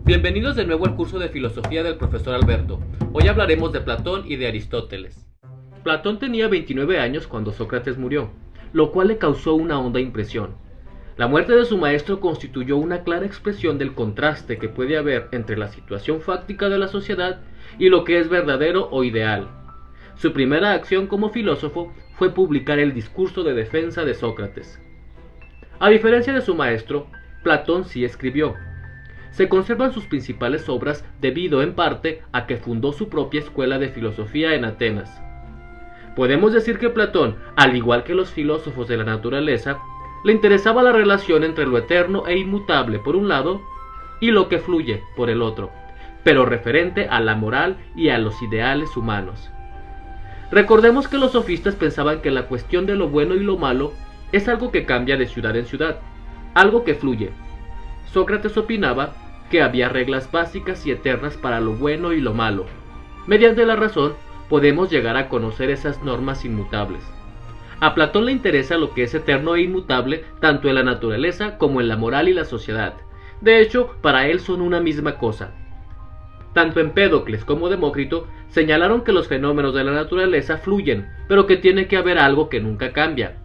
Bienvenidos de nuevo al curso de filosofía del profesor Alberto. Hoy hablaremos de Platón y de Aristóteles. Platón tenía 29 años cuando Sócrates murió, lo cual le causó una honda impresión. La muerte de su maestro constituyó una clara expresión del contraste que puede haber entre la situación fáctica de la sociedad y lo que es verdadero o ideal. Su primera acción como filósofo fue publicar el discurso de defensa de Sócrates. A diferencia de su maestro, Platón sí escribió. Se conservan sus principales obras debido en parte a que fundó su propia escuela de filosofía en Atenas. Podemos decir que Platón, al igual que los filósofos de la naturaleza, le interesaba la relación entre lo eterno e inmutable por un lado y lo que fluye por el otro, pero referente a la moral y a los ideales humanos. Recordemos que los sofistas pensaban que la cuestión de lo bueno y lo malo es algo que cambia de ciudad en ciudad, algo que fluye. Sócrates opinaba que había reglas básicas y eternas para lo bueno y lo malo. Mediante la razón, podemos llegar a conocer esas normas inmutables. A Platón le interesa lo que es eterno e inmutable tanto en la naturaleza como en la moral y la sociedad. De hecho, para él son una misma cosa. Tanto Empédocles como Demócrito señalaron que los fenómenos de la naturaleza fluyen, pero que tiene que haber algo que nunca cambia.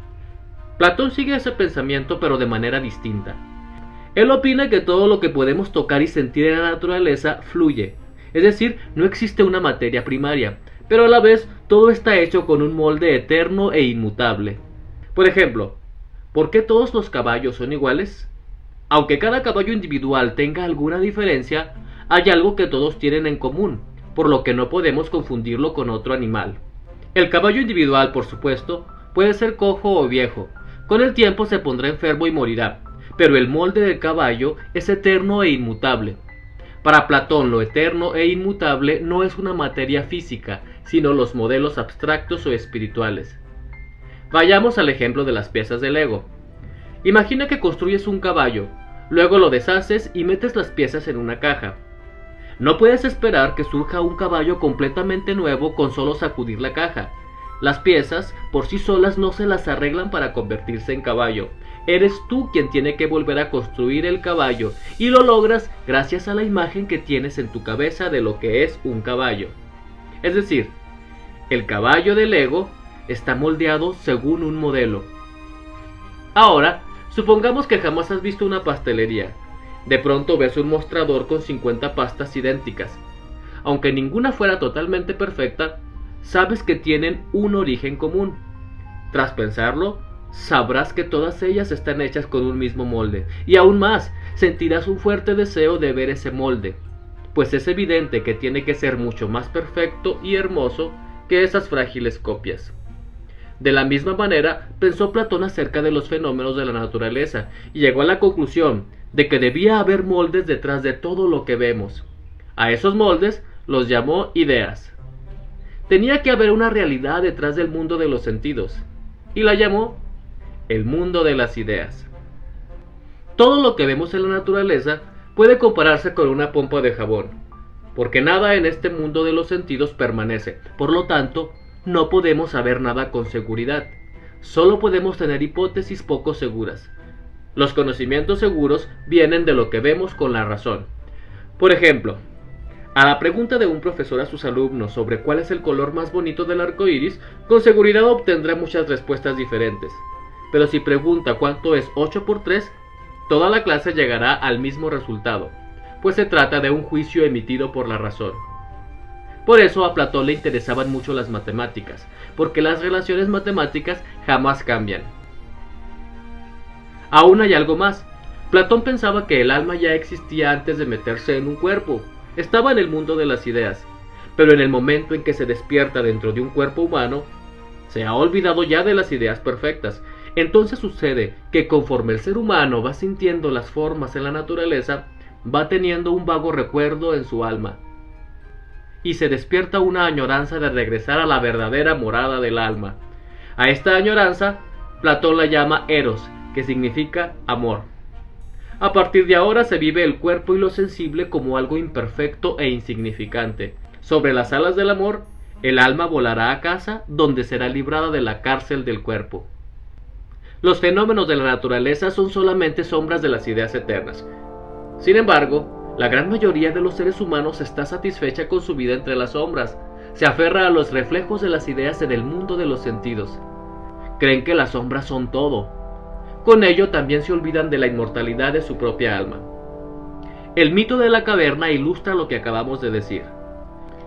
Platón sigue ese pensamiento pero de manera distinta. Él opina que todo lo que podemos tocar y sentir en la naturaleza fluye, es decir, no existe una materia primaria, pero a la vez todo está hecho con un molde eterno e inmutable. Por ejemplo, ¿por qué todos los caballos son iguales? Aunque cada caballo individual tenga alguna diferencia, hay algo que todos tienen en común, por lo que no podemos confundirlo con otro animal. El caballo individual, por supuesto, puede ser cojo o viejo, con el tiempo se pondrá enfermo y morirá, pero el molde del caballo es eterno e inmutable. Para Platón, lo eterno e inmutable no es una materia física, sino los modelos abstractos o espirituales. Vayamos al ejemplo de las piezas de Lego. Imagina que construyes un caballo, luego lo deshaces y metes las piezas en una caja. No puedes esperar que surja un caballo completamente nuevo con solo sacudir la caja. Las piezas, por sí solas, no se las arreglan para convertirse en caballo. Eres tú quien tiene que volver a construir el caballo, y lo logras gracias a la imagen que tienes en tu cabeza de lo que es un caballo. Es decir, el caballo de Lego está moldeado según un modelo. Ahora, supongamos que jamás has visto una pastelería. De pronto ves un mostrador con 50 pastas idénticas. Aunque ninguna fuera totalmente perfecta, sabes que tienen un origen común. Tras pensarlo, sabrás que todas ellas están hechas con un mismo molde, y aún más, sentirás un fuerte deseo de ver ese molde, pues es evidente que tiene que ser mucho más perfecto y hermoso que esas frágiles copias. De la misma manera, pensó Platón acerca de los fenómenos de la naturaleza, y llegó a la conclusión de que debía haber moldes detrás de todo lo que vemos. A esos moldes los llamó ideas. Tenía que haber una realidad detrás del mundo de los sentidos, y la llamó el mundo de las ideas. Todo lo que vemos en la naturaleza puede compararse con una pompa de jabón, porque nada en este mundo de los sentidos permanece, por lo tanto, no podemos saber nada con seguridad, solo podemos tener hipótesis poco seguras. Los conocimientos seguros vienen de lo que vemos con la razón. Por ejemplo, a la pregunta de un profesor a sus alumnos sobre cuál es el color más bonito del arco iris, con seguridad obtendrá muchas respuestas diferentes. Pero si pregunta cuánto es 8 por 3, toda la clase llegará al mismo resultado, pues se trata de un juicio emitido por la razón. Por eso a Platón le interesaban mucho las matemáticas, porque las relaciones matemáticas jamás cambian. Aún hay algo más. Platón pensaba que el alma ya existía antes de meterse en un cuerpo, estaba en el mundo de las ideas, pero en el momento en que se despierta dentro de un cuerpo humano, se ha olvidado ya de las ideas perfectas. Entonces sucede que conforme el ser humano va sintiendo las formas en la naturaleza, va teniendo un vago recuerdo en su alma, y se despierta una añoranza de regresar a la verdadera morada del alma. A esta añoranza, Platón la llama eros, que significa amor. A partir de ahora se vive el cuerpo y lo sensible como algo imperfecto e insignificante. Sobre las alas del amor, el alma volará a casa, donde será librada de la cárcel del cuerpo. Los fenómenos de la naturaleza son solamente sombras de las ideas eternas. Sin embargo, La gran mayoría de los seres humanos está satisfecha con su vida entre las sombras. Se aferra a los reflejos de las ideas en el mundo de los sentidos. Creen que las sombras son todo. Con ello también se olvidan de la inmortalidad de su propia alma. El mito de la caverna ilustra lo que acabamos de decir.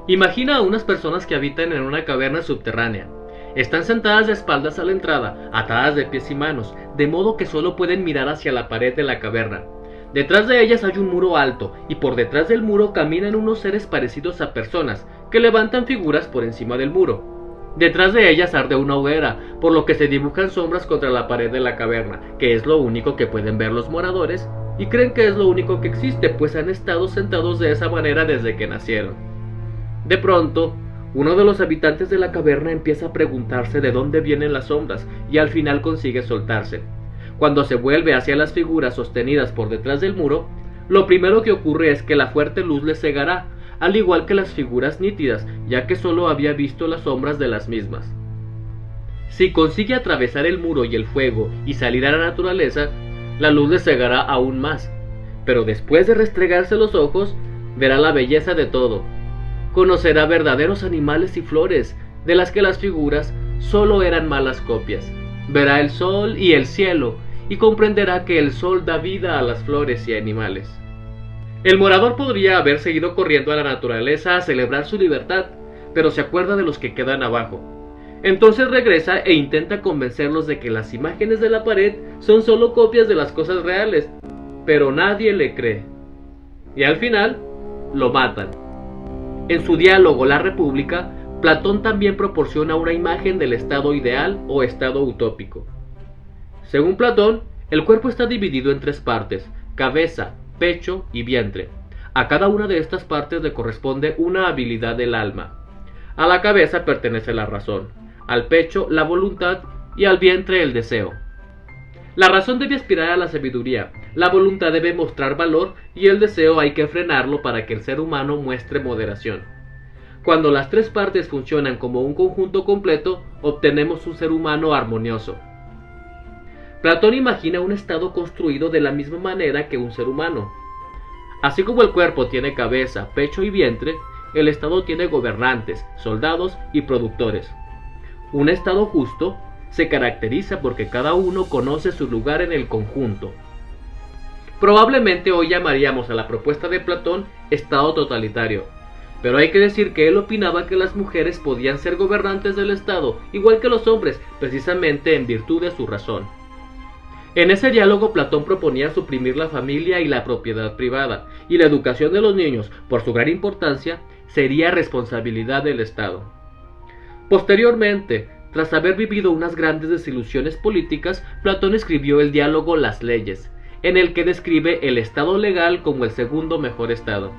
Imagina a unas personas que habitan en una caverna subterránea. Están sentadas de espaldas a la entrada, atadas de pies y manos, de modo que solo pueden mirar hacia la pared de la caverna. Detrás de ellas hay un muro alto, y por detrás del muro caminan unos seres parecidos a personas, que levantan figuras por encima del muro. Detrás de ellas arde una hoguera, por lo que se dibujan sombras contra la pared de la caverna, que es lo único que pueden ver los moradores, y creen que es lo único que existe, pues han estado sentados de esa manera desde que nacieron. De pronto, uno de los habitantes de la caverna empieza a preguntarse de dónde vienen las sombras, y al final consigue soltarse. Cuando se vuelve hacia las figuras sostenidas por detrás del muro, lo primero que ocurre es que la fuerte luz le cegará, al igual que las figuras nítidas, ya que solo había visto las sombras de las mismas. Si consigue atravesar el muro y el fuego y salir a la naturaleza, la luz le cegará aún más, pero después de restregarse los ojos, verá la belleza de todo. Conocerá verdaderos animales y flores, de las que las figuras solo eran malas copias. Verá el sol y el cielo, y comprenderá que el sol da vida a las flores y animales. El morador podría haber seguido corriendo a la naturaleza a celebrar su libertad, pero se acuerda de los que quedan abajo. Entonces regresa e intenta convencerlos de que las imágenes de la pared son solo copias de las cosas reales, pero nadie le cree. Y al final, lo matan. En su diálogo La República, Platón también proporciona una imagen del estado ideal o estado utópico. Según Platón, el cuerpo está dividido en tres partes: cabeza, pecho y vientre. A cada una de estas partes le corresponde una habilidad del alma. A la cabeza pertenece la razón, al pecho la voluntad y al vientre el deseo. La razón debe aspirar a la sabiduría, la voluntad debe mostrar valor y el deseo hay que frenarlo para que el ser humano muestre moderación. Cuando las tres partes funcionan como un conjunto completo, obtenemos un ser humano armonioso. Platón imagina un estado construido de la misma manera que un ser humano. Así como el cuerpo tiene cabeza, pecho y vientre, el estado tiene gobernantes, soldados y productores. Un estado justo se caracteriza porque cada uno conoce su lugar en el conjunto. Probablemente hoy llamaríamos a la propuesta de Platón estado totalitario, pero hay que decir que él opinaba que las mujeres podían ser gobernantes del estado, igual que los hombres, precisamente en virtud de su razón. En ese diálogo Platón proponía suprimir la familia y la propiedad privada, y la educación de los niños, por su gran importancia, sería responsabilidad del Estado. Posteriormente, tras haber vivido unas grandes desilusiones políticas, Platón escribió el diálogo Las Leyes, en el que describe el Estado legal como el segundo mejor Estado.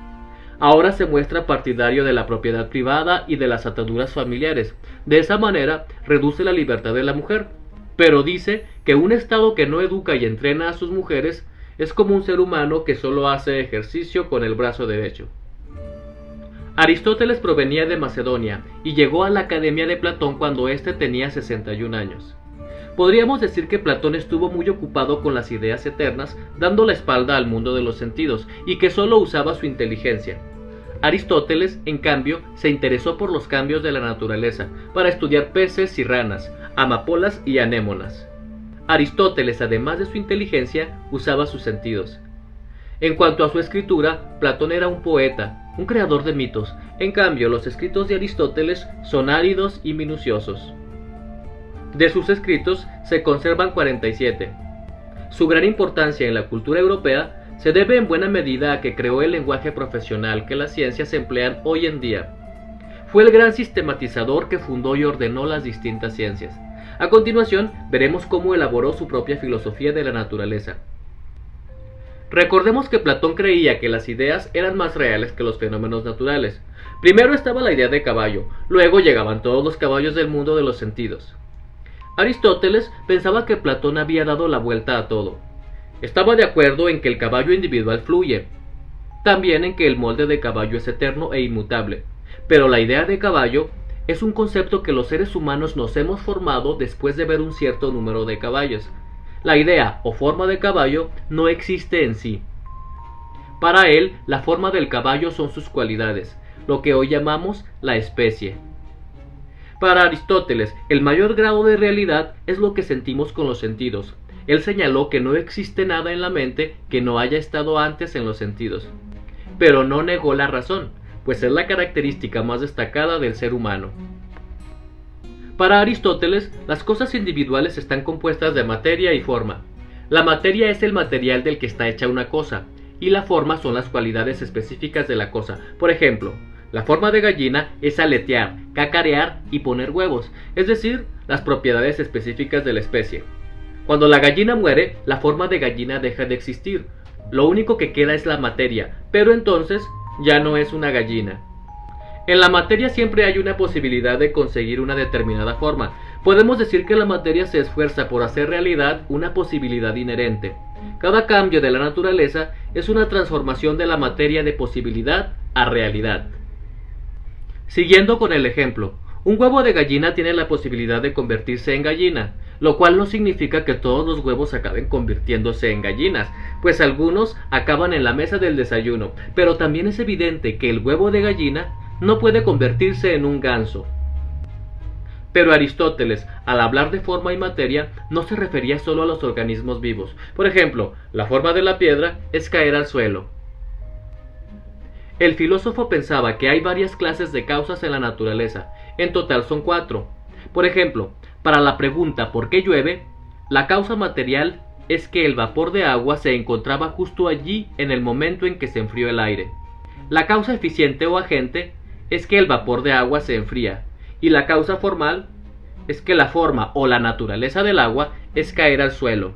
Ahora se muestra partidario de la propiedad privada y de las ataduras familiares. De esa manera, reduce la libertad de la mujer, pero dice que un Estado que no educa y entrena a sus mujeres es como un ser humano que solo hace ejercicio con el brazo derecho. Aristóteles provenía de Macedonia y llegó a la Academia de Platón cuando éste tenía 61 años. Podríamos decir que Platón estuvo muy ocupado con las ideas eternas, dando la espalda al mundo de los sentidos, y que solo usaba su inteligencia. Aristóteles, en cambio, se interesó por los cambios de la naturaleza, para estudiar peces y ranas, amapolas y anémonas. Aristóteles, además de su inteligencia, usaba sus sentidos. En cuanto a su escritura, Platón era un poeta, un creador de mitos. En cambio, los escritos de Aristóteles son áridos y minuciosos. De sus escritos se conservan 47. Su gran importancia en la cultura europea se debe en buena medida a que creó el lenguaje profesional que las ciencias emplean hoy en día. Fue el gran sistematizador que fundó y ordenó las distintas ciencias. A continuación, veremos cómo elaboró su propia filosofía de la naturaleza. Recordemos que Platón creía que las ideas eran más reales que los fenómenos naturales. Primero estaba la idea de caballo, luego llegaban todos los caballos del mundo de los sentidos. Aristóteles pensaba que Platón había dado la vuelta a todo. Estaba de acuerdo en que el caballo individual fluye, también en que el molde de caballo es eterno e inmutable, pero la idea de caballo es un concepto que los seres humanos nos hemos formado después de ver un cierto número de caballos. La idea o forma de caballo no existe en sí. Para él, la forma del caballo son sus cualidades, lo que hoy llamamos la especie. Para Aristóteles, el mayor grado de realidad es lo que sentimos con los sentidos. Él señaló que no existe nada en la mente que no haya estado antes en los sentidos. Pero no negó la razón, pues es la característica más destacada del ser humano. Para Aristóteles, las cosas individuales están compuestas de materia y forma. La materia es el material del que está hecha una cosa, y la forma son las cualidades específicas de la cosa. Por ejemplo, la forma de gallina es aletear, cacarear y poner huevos, es decir, las propiedades específicas de la especie. Cuando la gallina muere, la forma de gallina deja de existir. Lo único que queda es la materia, pero entonces ya no es una gallina. En la materia siempre hay una posibilidad de conseguir una determinada forma. Podemos decir que la materia se esfuerza por hacer realidad una posibilidad inherente. Cada cambio de la naturaleza es una transformación de la materia de posibilidad a realidad. Siguiendo con el ejemplo, un huevo de gallina tiene la posibilidad de convertirse en gallina, lo cual no significa que todos los huevos acaben convirtiéndose en gallinas, pues algunos acaban en la mesa del desayuno, pero también es evidente que el huevo de gallina no puede convertirse en un ganso. Pero Aristóteles, al hablar de forma y materia, no se refería solo a los organismos vivos. Por ejemplo, la forma de la piedra es caer al suelo. El filósofo pensaba que hay varias clases de causas en la naturaleza, en total son 4. Por ejemplo, para la pregunta ¿por qué llueve?, la causa material es que el vapor de agua se encontraba justo allí en el momento en que se enfrió el aire. La causa eficiente o agente es que el vapor de agua se enfría, y la causa formal es que la forma o la naturaleza del agua es caer al suelo.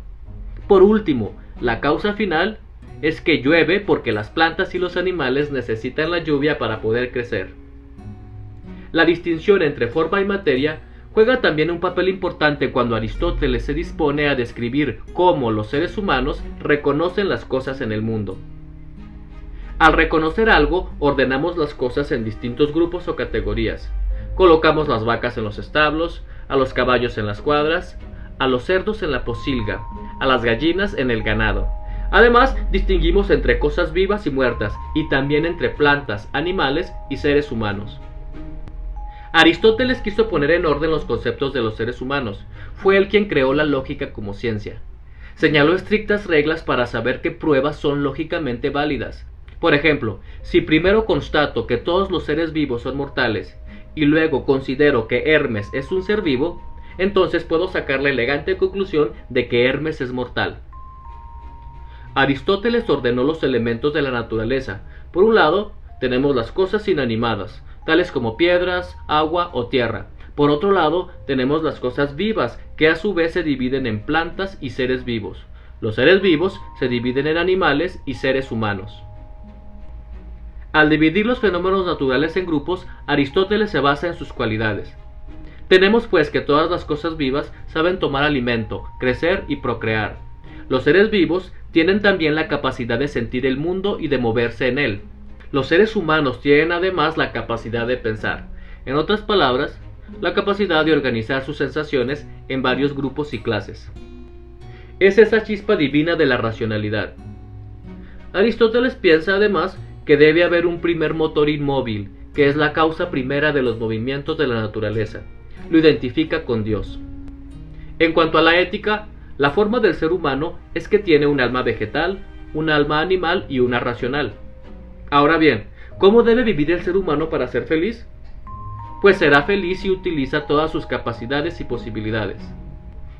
Por último, la causa final es que llueve porque las plantas y los animales necesitan la lluvia para poder crecer. La distinción entre forma y materia juega también un papel importante cuando Aristóteles se dispone a describir cómo los seres humanos reconocen las cosas en el mundo. Al reconocer algo, ordenamos las cosas en distintos grupos o categorías. Colocamos las vacas en los establos, a los caballos en las cuadras, a los cerdos en la posilga, a las gallinas en el ganado. Además, distinguimos entre cosas vivas y muertas, y también entre plantas, animales y seres humanos. Aristóteles quiso poner en orden los conceptos de los seres humanos. Fue él quien creó la lógica como ciencia. Señaló estrictas reglas para saber qué pruebas son lógicamente válidas. Por ejemplo, si primero constato que todos los seres vivos son mortales, y luego considero que Hermes es un ser vivo, entonces puedo sacar la elegante conclusión de que Hermes es mortal. Aristóteles ordenó los elementos de la naturaleza. Por un lado, tenemos las cosas inanimadas, tales como piedras, agua o tierra. Por otro lado, tenemos las cosas vivas, que a su vez se dividen en plantas y seres vivos. Los seres vivos se dividen en animales y seres humanos. Al dividir los fenómenos naturales en grupos, Aristóteles se basa en sus cualidades. Tenemos pues que todas las cosas vivas saben tomar alimento, crecer y procrear. Los seres vivos tienen también la capacidad de sentir el mundo y de moverse en él. Los seres humanos tienen además la capacidad de pensar. En otras palabras, la capacidad de organizar sus sensaciones en varios grupos y clases. Es esa chispa divina de la racionalidad. Aristóteles piensa además que debe haber un primer motor inmóvil, que es la causa primera de los movimientos de la naturaleza. Lo identifica con Dios. En cuanto a la ética, la forma del ser humano es que tiene un alma vegetal, un alma animal y una racional. Ahora bien, ¿cómo debe vivir el ser humano para ser feliz? Pues será feliz si utiliza todas sus capacidades y posibilidades.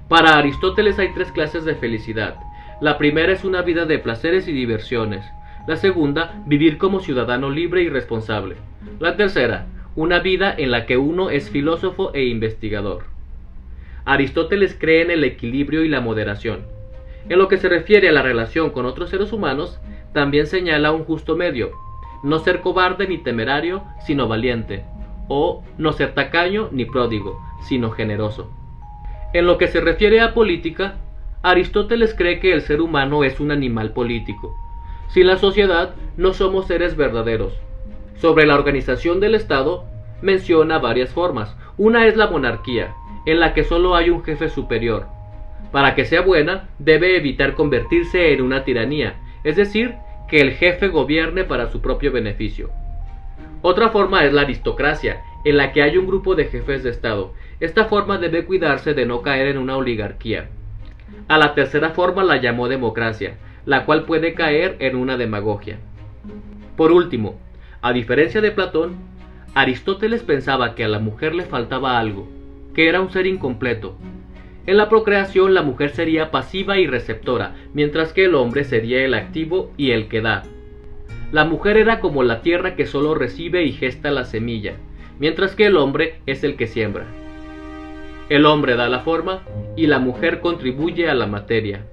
Para Aristóteles hay 3 clases de felicidad. La primera es una vida de placeres y diversiones. La segunda, vivir como ciudadano libre y responsable. La tercera, una vida en la que uno es filósofo e investigador. Aristóteles cree en el equilibrio y la moderación. En lo que se refiere a la relación con otros seres humanos, también señala un justo medio: no ser cobarde ni temerario, sino valiente, o no ser tacaño ni pródigo, sino generoso. En lo que se refiere a política, Aristóteles cree que el ser humano es un animal político. Sin la sociedad, no somos seres verdaderos. Sobre la organización del Estado, menciona varias formas. Una es la monarquía, en la que solo hay un jefe superior. Para que sea buena, debe evitar convertirse en una tiranía, es decir, que el jefe gobierne para su propio beneficio. Otra forma es la aristocracia, en la que hay un grupo de jefes de Estado. Esta forma debe cuidarse de no caer en una oligarquía. A la tercera forma la llamó democracia, la cual puede caer en una demagogia. Por último, a diferencia de Platón, Aristóteles pensaba que a la mujer le faltaba algo, que era un ser incompleto. En la procreación la mujer sería pasiva y receptora, mientras que el hombre sería el activo y el que da. La mujer era como la tierra que solo recibe y gesta la semilla, mientras que el hombre es el que siembra. El hombre da la forma y la mujer contribuye a la materia.